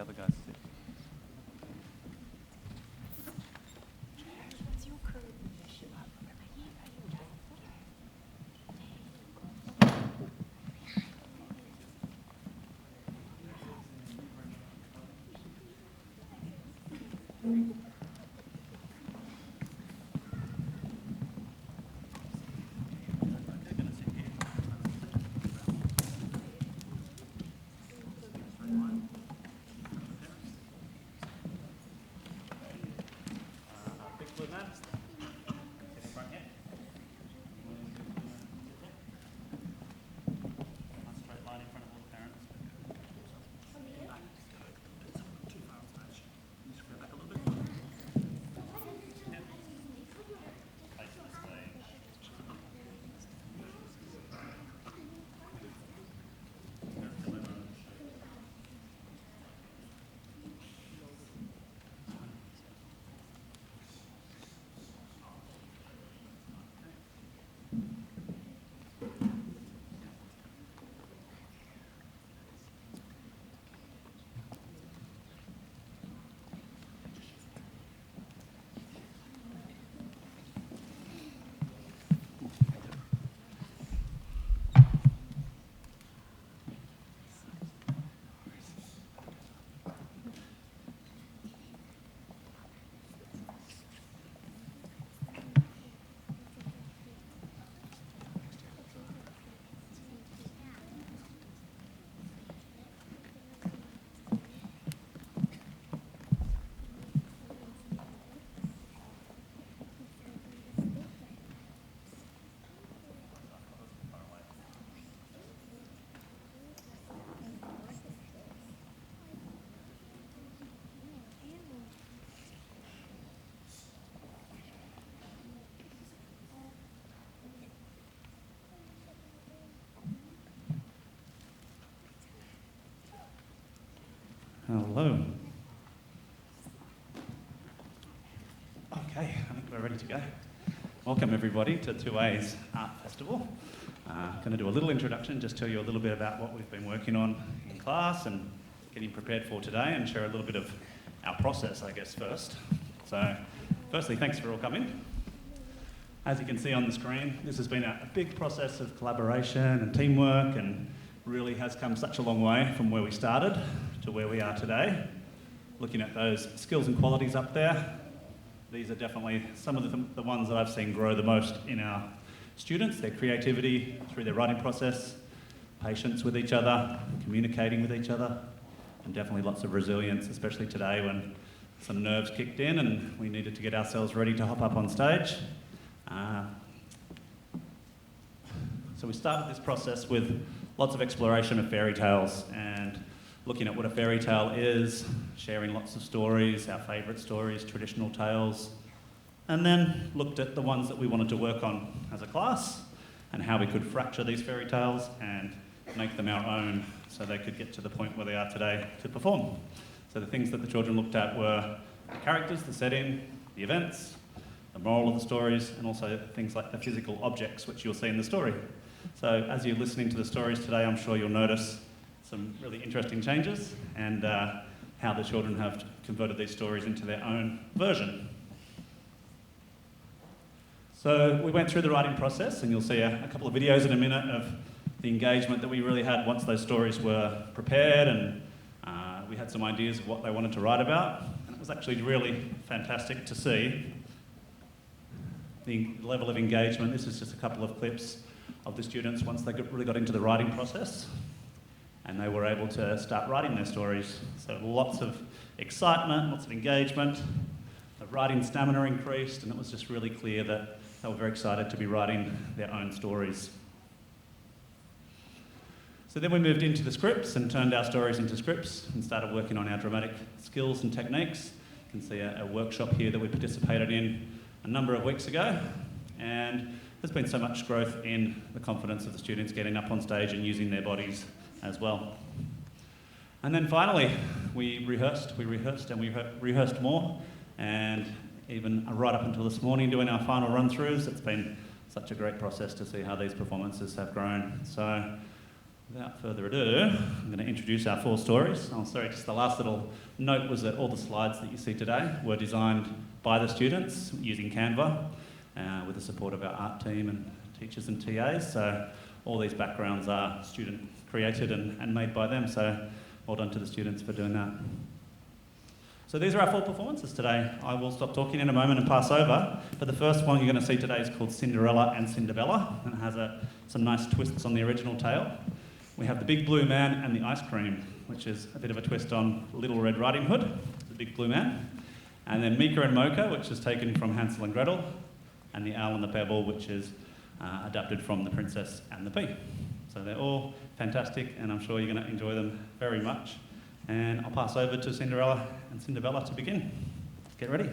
other guys sit? Hello. Okay, I think we're ready to go. Welcome everybody to 2A's Art Festival. Going to do a little introduction, just tell you a little bit about what we've been working on in class and getting prepared for today, and share a little bit of our process, I guess, first. So, firstly, thanks for all coming. As you can see on the screen, this has been a big process of collaboration and teamwork, and really has come such a long way from where we started to where we are today. Looking at those skills and qualities up there, these are definitely some of the ones that I've seen grow the most in our students, their creativity through their writing process, patience with each other, communicating with each other, and definitely lots of resilience, especially today when some nerves kicked in and we needed to get ourselves ready to hop up on stage. So we started this process with lots of exploration of fairy tales and looking at what a fairy tale is, sharing lots of stories, our favourite stories, traditional tales, and then looked at the ones that we wanted to work on as a class and how we could fracture these fairy tales and make them our own so they could get to the point where they are today to perform. So the things that the children looked at were the characters, the setting, the events, the moral of the stories, and also things like the physical objects which you'll see in the story. So as you're listening to the stories today, I'm sure you'll notice some really interesting changes and how the children have converted these stories into their own version. So we went through the writing process, and you'll see a couple of videos in a minute of the engagement that we really had once those stories were prepared, and we had some ideas of what they wanted to write about. And it was actually really fantastic to see the level of engagement. This is just a couple of clips of the students once they really got into the writing process and they were able to start writing their stories. So lots of excitement, lots of engagement, the writing stamina increased, and it was just really clear that they were very excited to be writing their own stories. So then we moved into the scripts and turned our stories into scripts and started working on our dramatic skills and techniques. You can see a workshop here that we participated in a number of weeks ago, and there's been so much growth in the confidence of the students getting up on stage and using their bodies as well. And then finally, we rehearsed more, and even right up until this morning doing our final run-throughs. It's been such a great process to see how these performances have grown. So Without further ado, I'm going to introduce our 4 stories. Oh, sorry, just the last little note was that all the slides that you see today were designed by the students using Canva with the support of our art team and teachers and TAs. So all these backgrounds are student created and made by them. So well done to the students for doing that. So these are our 4 performances today. I will stop talking in a moment and pass over. But the first one you're going to see today is called Cinderella and Cinderbella, and it has some nice twists on the original tale. We have the Big Blue Man and the Ice Cream, which is a bit of a twist on Little Red Riding Hood, the Big Blue Man. And then Mika and Mocha, which is taken from Hansel and Gretel, and the Owl and the Pebble, which is adapted from The Princess and the Pea. So they're all fantastic, and I'm sure you're going to enjoy them very much. And I'll pass over to Cinderella and Cinderbella to begin. Get ready.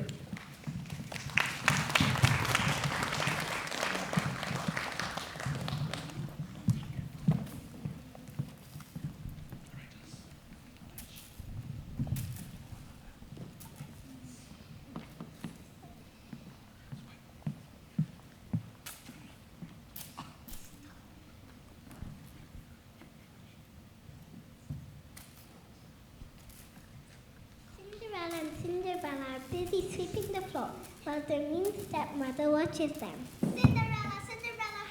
Cinderella and Cinderbella are busy sweeping the floor while their mean stepmother watches them. Cinderella,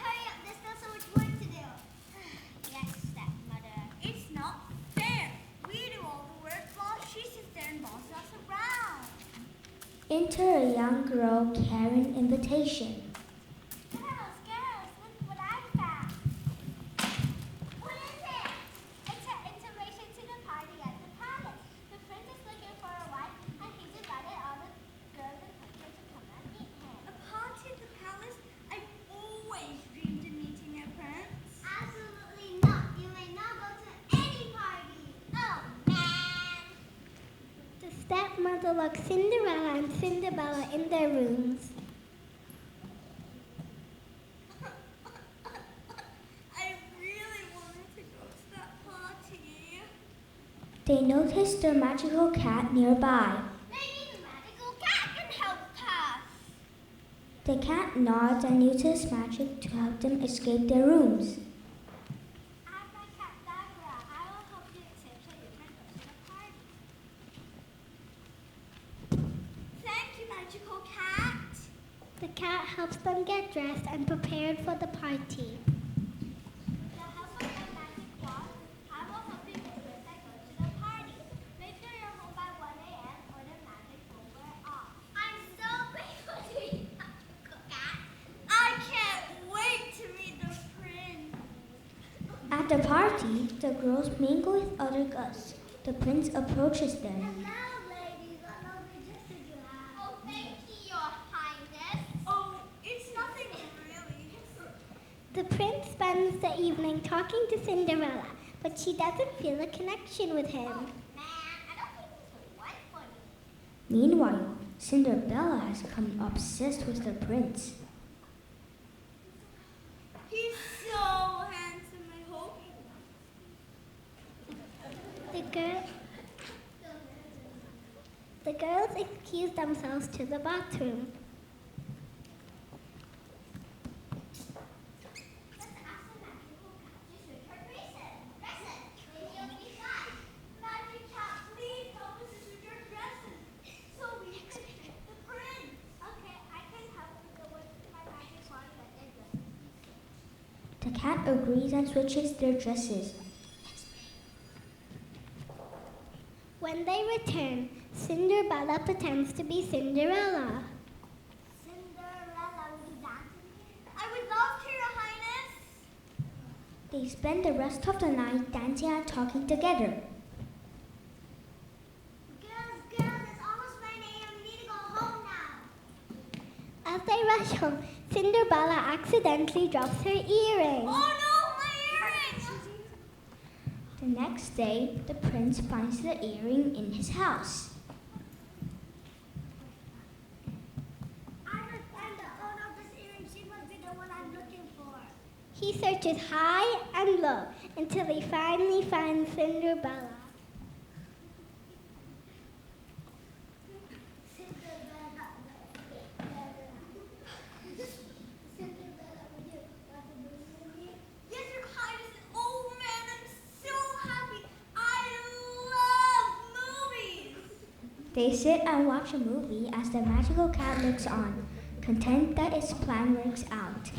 hurry up. There's still so much work to do. Yes, stepmother. It's not fair. We do all the work while she sits there and bosses us around. Enter a young girl carrying invitation. Girls, look what I found. What is it? It's an invitation to the party at the palace. The prince is looking for a wife, and he's invited all the girls and princesses to come and meet him. A party at the palace? I've always dreamed of meeting a prince. Absolutely not. You may not go to any party. Oh, man. The stepmother locks Cinderella and Cinderbella in their rooms. I really wanted to go to that party. They notice the magical cat nearby. Maybe the magical cat can help us. The cat nods and uses magic to help them escape their rooms. I'm my cat Dagra. I will help you escape so you can go to the party. Thank you, magical cat. The cat helps them get dressed and prepared for the party. With the help of my magic wand, I will help you get dressed and go to the party. Make sure you're home by 1 a.m. or the magic will wear off. I'm so grateful to you, magical cat. I can't wait to meet the prince. At the party, the girls mingle with other guests. The prince approaches them. Hello, ladies. What lovely dresses you have. Oh, thank you, your highness. Oh, it's nothing really. The prince spends the evening talking to Cinderella, but she doesn't feel a connection with him. Man, I don't think this will work for me. Meanwhile, Cinderella has become obsessed with the prince. He's so handsome, I hope. The girls excuse themselves to the bathroom. Let's ask the magical cat to switch her dresses. Maybe you'll be fine. Magic cat, please help us to switch our dresses so we can pick the prince. Okay, I can help with the work with my magic wand and their dresses. The cat agrees and switches their dresses. When they return, Cinderella pretends to be Cinderella. Cinderella, would you dance with me? I would love to, Your Highness. They spend the rest of the night dancing and talking together. Girls, it's almost 9 a.m. We need to go home now. As they rush home, Cinderella accidentally drops her earring. Oh no, my earrings! The next day, the prince finds the earring in his house. I must find the owner of this earring. She must be the one I'm looking for. He searches high and low until he finally finds Cinderella. Yes, Your Highness, an old man and They sit and watch a movie as the magical cat looks on, content that its plan works out.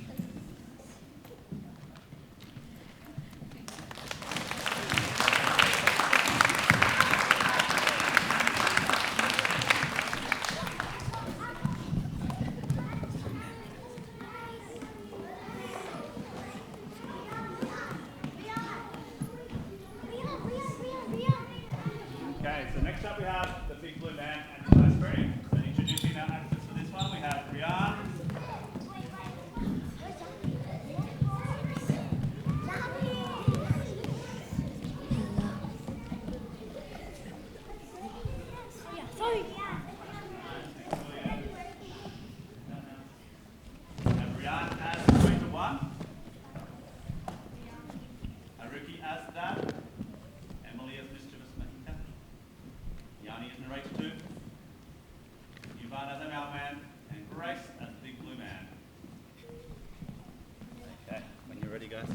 Okay, so next up we have the Big Blue Man and the ice cream. So introducing our actors for this one, we have Rian, we have Rian as Narrator 1, Haruki as Dad, Emily as Mischievous Mahika, Yanni as Narrator 2, Yuvan as the Mailman, and Grace as the Big Blue Man. Okay, when you're ready, guys.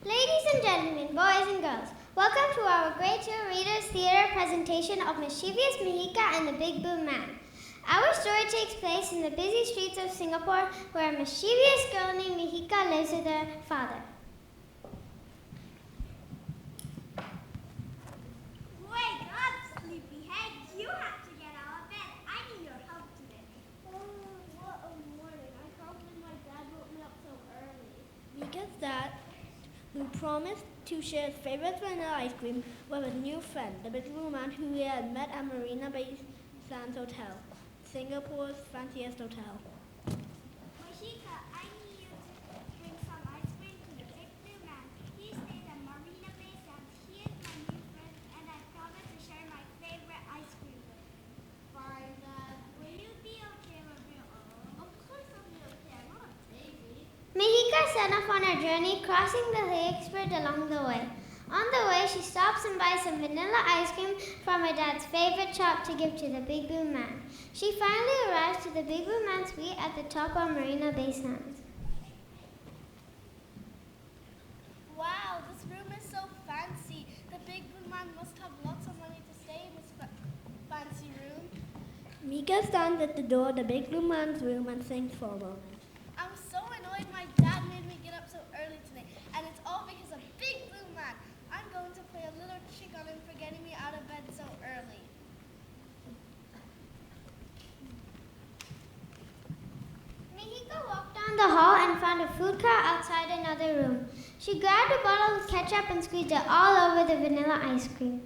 Ladies and gentlemen, boys and girls, welcome to our Grade 2 Readers Theater presentation of Mischievous Mahika and the Big Blue Man. Our story takes place in the busy streets of Singapore where a mischievous girl named Mahika lives with her father. Wake up, sleepyhead. You have to get out of bed. I need your help today. Oh, what a morning. I can't believe my dad woke me up so early. Mika's dad, who promised to share his favorite vanilla ice cream with a new friend, the Big Blue Man who he had met at Marina Bay Sands Hotel, Singapore's fanciest hotel. Mahika, I need you to bring some ice cream to the Big Blue Man. He stays at Marina Bay Sands. He is my new friend, and I promise to share my favorite ice cream with him. Fine, Dad. Will you be okay with me? Of course I'll be okay. I'm not a baby. Mahika set off on her journey, crossing the lakes bridge along the way. On the way, she stops and buys some vanilla ice cream from her dad's favorite shop to give to the Big Blue Man. She finally arrives to the Big Blue Man's suite at the top of Marina Bay Sands. Wow, this room is so fancy. The Big Blue Man must have lots of money to stay in this fancy room. Mika stands at the door of the Big Blue Man's room and thinks for a moment. I'm so annoyed my dad made me get up so early today, and it's all because of Big Blue Man. I'm going to play a little trick on him for getting me out of bed so early. Mahika walked down the hall and found a food cart outside another room. She grabbed a bottle of ketchup and squeezed it all over the vanilla ice cream.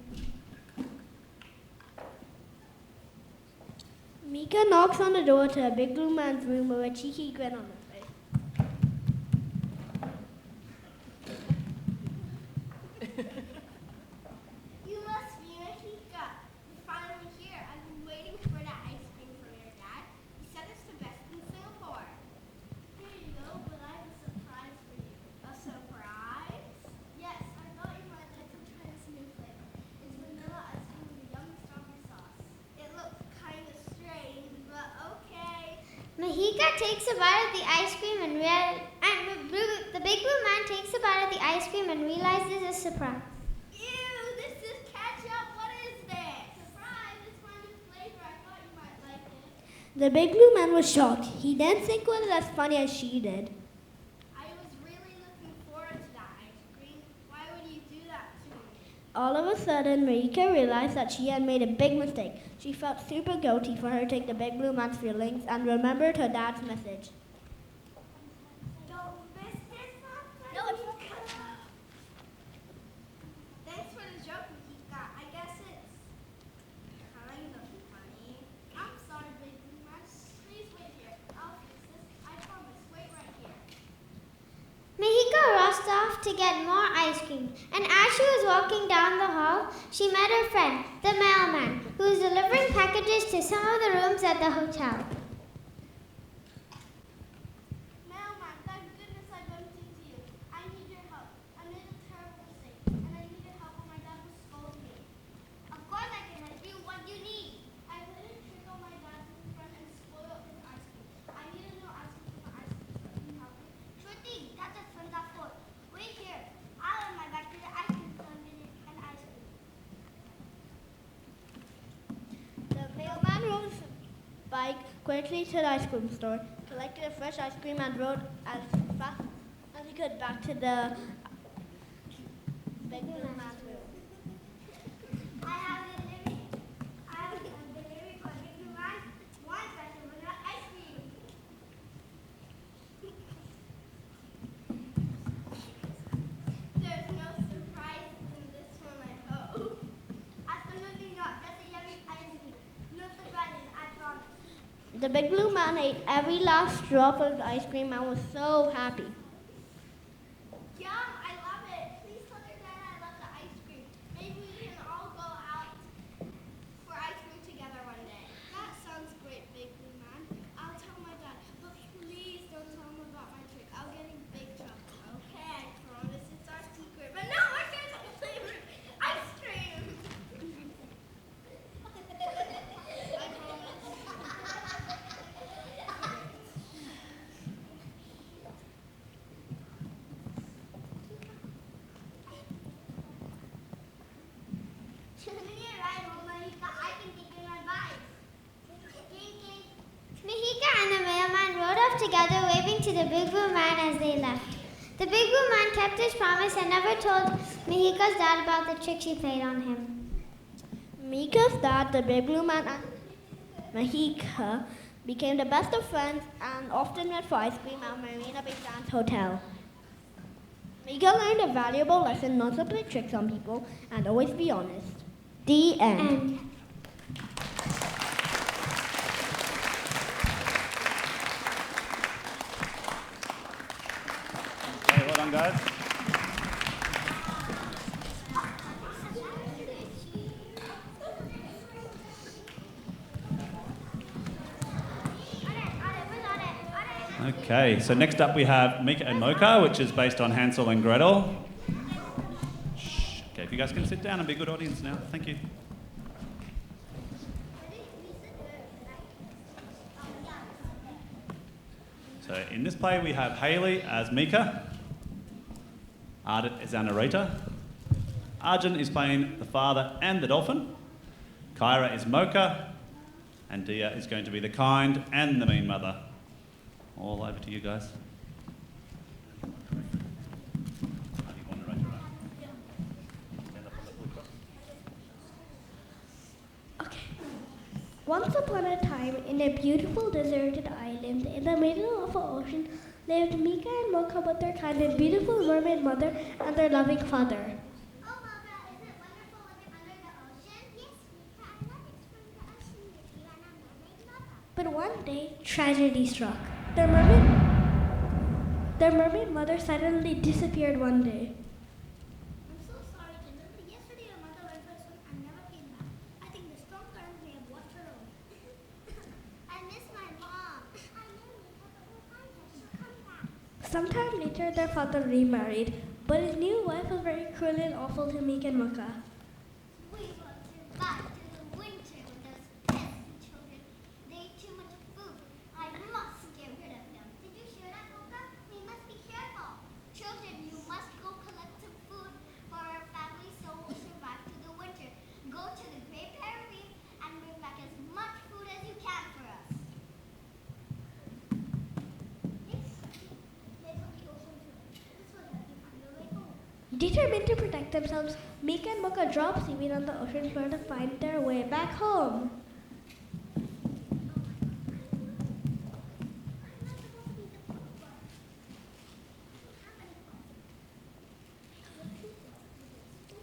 Mika knocks on the door to a Big Blue Man's room with a cheeky grin on her face. You must be Mahika. You're finally here. I've been waiting for that ice cream from your dad. He said it's the best in Singapore. Here you go, but I have a surprise for you. A surprise? Yes, I thought you might like to try this new flavor. It's vanilla ice cream with a yummy strawberry sauce. It looks kind of strange, but okay. Mahika takes a bite of the ice cream and the Big Blue Man takes a bite of the ice cream and realizes it's a surprise. Ew, this is ketchup. What is this? Surprise, it's my new flavor. I thought you might like it. The Big Blue Man was shocked. He didn't think it was as funny as she did. I was really looking forward to that ice cream. Why would you do that to me? All of a sudden, Marika realized that she had made a big mistake. She felt super guilty for her taking the Big Blue Man's feelings and remembered her dad's message. Don't miss this one. No, it's Thanks for the joke, Mahika. I guess it's kind of funny. I'm sorry, Big Blue Man. Please wait here. I'll fix this. I promise. Wait right here. Mahika rushed off to get more ice cream, and as she was walking down the hall, she met her friend, the mailman, who was delivering packages to some of the rooms at the hotel. Mailman, thank goodness I bumped into you. I need your help. I made a terrible mistake, and I needed help when my dad was scolding me. Of course I can help you. What do you need? I played a trick on my dad's friend and spoiled his ice cream. I need a new ice cream for my ice cream. Can you help me? Sure thing. That's a fun that for. bike quickly to the ice cream store, collected a fresh ice cream, and rode as fast as he could back to the Big Blue Man's room. I have a delivery for Big Blue Man. One special vanilla ice cream. There's no surprise in this one, I hope. Absolutely not. That's a yummy ice cream. No surprises, I promise. The Big Blue Man ate every last drop of the ice cream and was so happy. Yum, I love it. Please tell your dad I love the ice cream. Maybe we can all go out for ice cream together one day. That sounds great, Big Blue Man. I'll tell my dad, but please don't tell him about my trick. I'll get in big trouble. Okay, I promise it's our secret. But no, we're going to flavor ice cream. I promise. You're right, Monica. I can take your advice. Mahika and the mailman rode off together, waving to the Big Blue Man as they left. The Big Blue Man kept his promise and never told Mahika's dad about the trick she played on him. Mika's dad, the Big Blue Man, and Mahika became the best of friends and often met for ice cream at Marina Bay Sands Hotel. Mika learned a valuable lesson not to play tricks on people and always be honest. The end. And Okay, well done, guys. Okay, so next up we have Mika and Mocha, which is based on Hansel and Gretel. Shh. Okay, if you guys can sit down and be a good audience now. Thank you. So in this play we have Hayley as Mika, Ardit is our narrator, Arjun is playing the father and the dolphin, Kyra is Mocha, and Dia is going to be the kind and the mean mother. All over to you guys. Okay. Once upon a time, in a beautiful deserted island in the middle of the ocean, lived Mika and Mocha with their kind and beautiful mermaid mother and their loving father. Oh, Mocha, is it wonderful living under the ocean? Yes, Mika, I love exploring the ocean with you and our mermaid mother. But one day, tragedy struck. Their mermaid mother suddenly disappeared one day. I'm so sorry, Kendall, but yesterday your mother went for a swim and never came back. I think the strong current may have washed her away. I miss my mom. I know, Mika, but we'll find her. She'll come back. Sometime later, their father remarried, but his new wife was very cruel and awful to Mika and Mocha. We will survive through the winter with those pesky children. They eat too much food. I must get rid of them. Did you hear that, Mocha? We must be careful. Children, you must go collect some food for our family so we'll survive through the winter. Go to the Great Barrier Reef and bring back as much food as you can for us. This will help you find your way home. Determined to protect themselves, Mika and Mocha dropped seaweed on the ocean floor to find their way back home.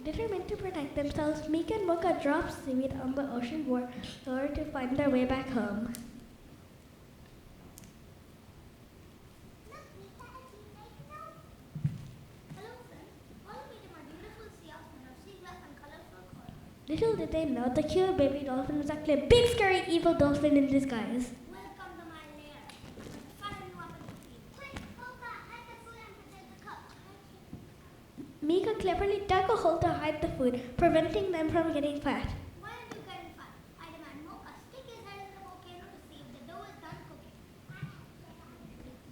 Determined to protect themselves, Mika and Mocha dropped seaweed on the ocean floor to find their way back home. Look, Mika, a teammate note. Hello, friends. Follow me to my beautiful sea outfit of seagrass and colorful coral. Little did they know, the cute baby dolphin was actually a big, scary, evil dolphin in disguise. Welcome to my lair. Find a new weapon to feed. Quick, Mocha, hide the food and protect the cup. Mika cleverly dug a hole to hide the food, preventing them from getting fat. Why are you getting fat? I demand Mocha stick his head in the volcano to see if the dough is done cooking.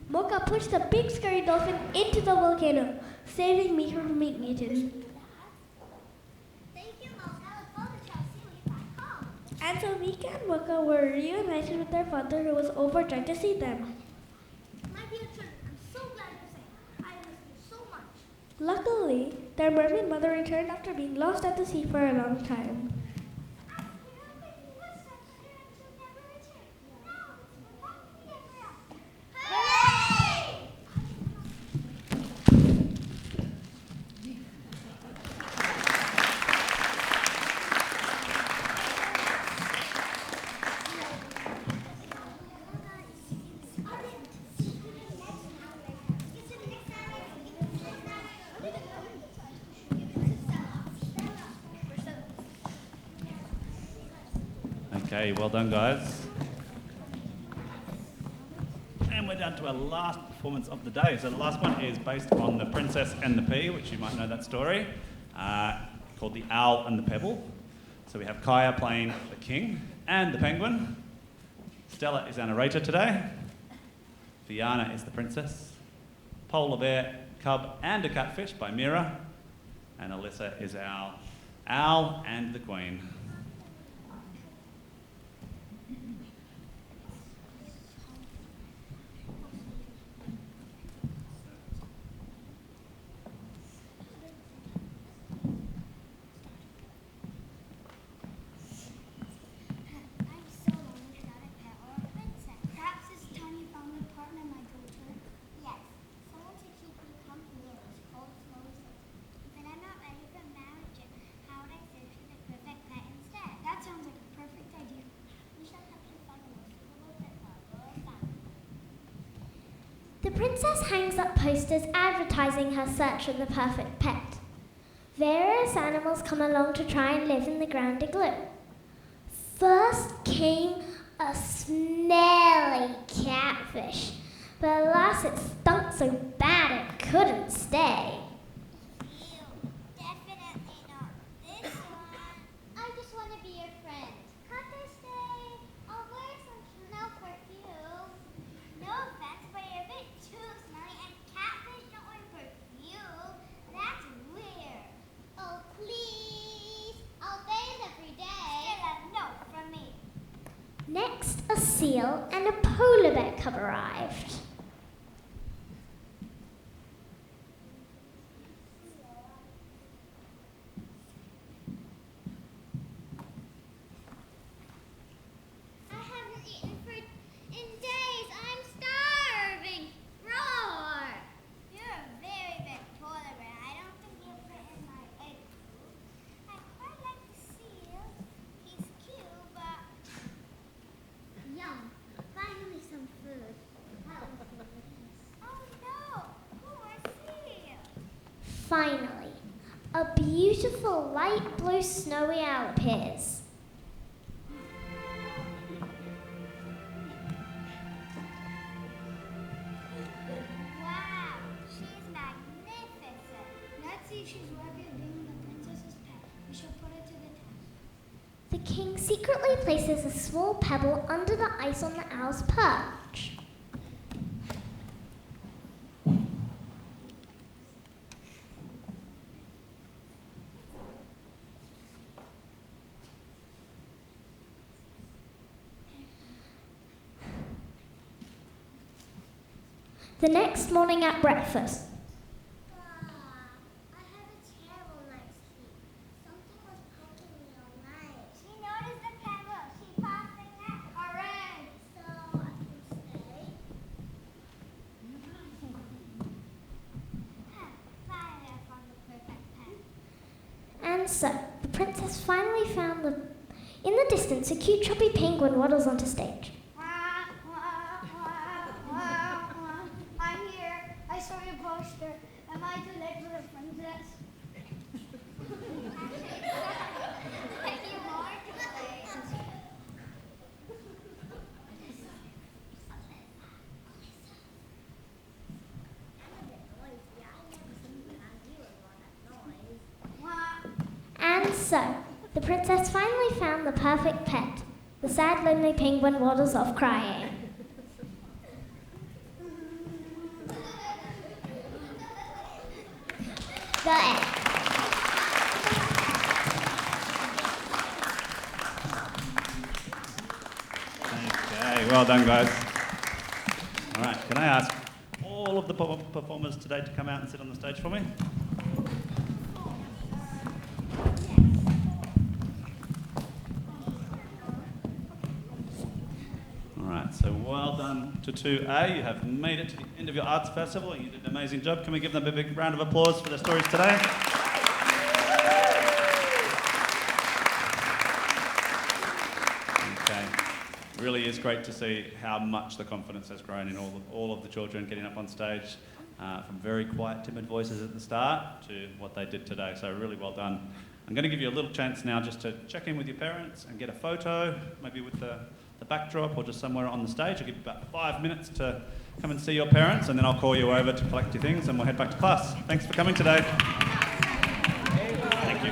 Mocha pushed the big, scary dolphin into the volcano, saving Mika from being eaten. Thank you, Mocha. Let's go to Chelsea when you back home. And so Mika and Mocha were reunited with their father, who was overjoyed to see them. My dear children, I'm so glad you're safe. I miss you so much. Luckily, their mermaid mother returned after being lost at the sea for a long time. Okay, well done, guys. And we're down to our last performance of the day. So the last one is based on The Princess and the Pea, which you might know that story, called The Owl and the Pebble. So we have Kaya playing the king and the penguin. Stella is our narrator today. Fiona is the princess. Polar bear, cub and a catfish by Mira. And Alyssa is our owl and the queen. I'm so lonely without a pet or a princess. Perhaps this tiny found a partner might go to. Yes, someone to keep me company in this cold, snowy city. But I'm not ready for marriage. How would I search for the perfect pet instead? That sounds like a perfect idea. We shall have to find the most suitable pet for our royal family. The princess hangs up posters advertising her search for the perfect pet. Various animals come along to try and live in the grand igloo. First came a smelly catfish, but alas, it stunk so bad it couldn't stay. Ew, definitely not this one. I just want to be your friend. Can't I stay? I'll wear some Chanel perfume. No offense, but you're a bit too smelly, and catfish don't wear perfume. That's weird. Oh, please. I'll bathe every day. Stella, no from me. Next, a seal and a polar bear cub arrived. I haven't eaten in days. I'm starving. Roar! You're a very big polar bear. I don't think you'll fit in my egg food. I quite like the seal. He's cute, but yum. Finally some food. Oh no! Poor seal. Finally, a beautiful light blue snowy owl appears. Wow, she's magnificent. Let's see if she's worthy of being the princess's pet. We shall put her to the test. The king secretly places a small pebble under the ice on the owl's perch. The next morning at breakfast, I had a terrible night's sleep. Something was poking me all night. She noticed the pebble. She passing that. Hooray! So I can stay. Finally, I found the perfect pet. and so the princess finally found in the distance a cute chubby penguin waddles onto stage. I'm here. I saw your poster. Am I too late for the princess? You are too late. And so the princess finally found the perfect pet. The sad, lonely penguin waddles off crying. The end. Hey, well done, guys. All right, can I ask all of the performers today to come out and sit on the stage for me? All right, so well done to 2A. You have made it to the end of your arts festival. You did an amazing job. Can we give them a big round of applause for their stories today? Okay. Really is great to see how much the confidence has grown in all of the children getting up on stage, from very quiet, timid voices at the start to what they did today. So really well done. I'm going to give you a little chance now just to check in with your parents and get a photo, maybe with the backdrop or just somewhere on the stage. I'll give you about 5 minutes to come and see your parents, and then I'll call you over to collect your things and we'll head back to class. Thanks for coming today. Thank you.